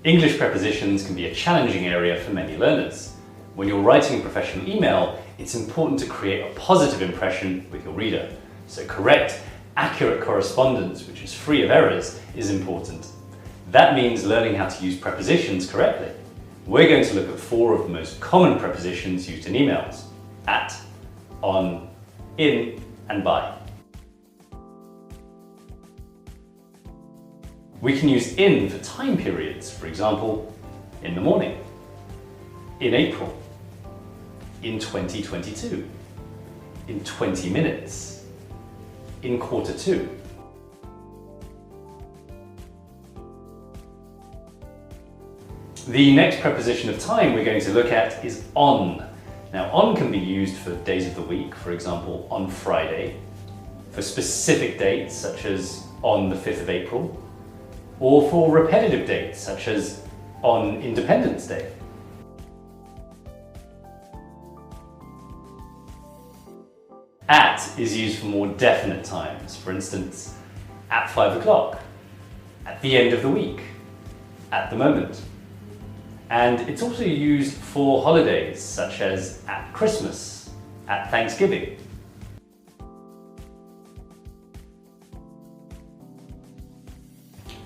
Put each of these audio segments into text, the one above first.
English prepositions can be a challenging area for many learners. When you're writing a professional email, it's important to create a positive impression with your reader. So correct, accurate correspondence, which is free of errors, is important. That means learning how to use prepositions correctly. We're going to look at 4 of the most common prepositions used in emails: at, on, in, and by. We can use in for time periods, for example, in the morning, in April, in 2022, in 20 minutes, in quarter 2. The next preposition of time we're going to look at is on. Now, on can be used for days of the week, for example, on Friday, for specific dates such as on the 5th of April, or for repetitive dates such as on Independence Day. At is used for more definite times, for instance, at 5 o'clock, at the end of the week, at the moment. And it's also used for holidays such as at Christmas, at Thanksgiving.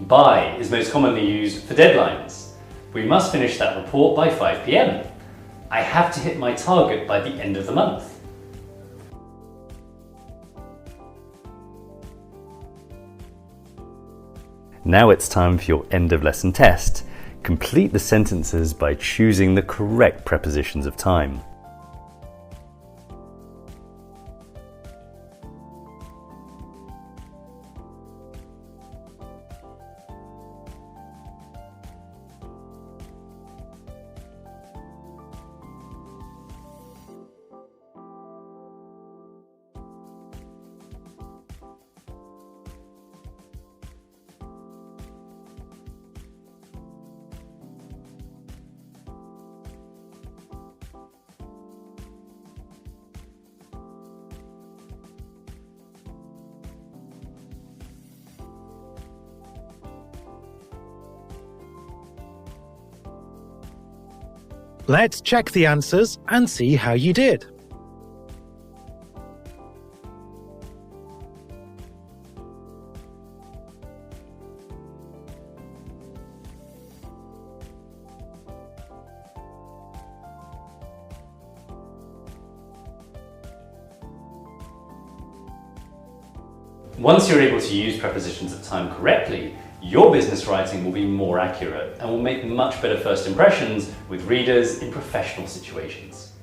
By is most commonly used for deadlines. We must finish that report by 5 p.m. I have to hit my target by the end of the month. Now it's time for your end of lesson test. Complete the sentences by choosing the correct prepositions of time. Let's check the answers and see how you did. Once you're able to use prepositions of time correctly, your business writing will be more accurate and will make much better first impressions with readers in professional situations.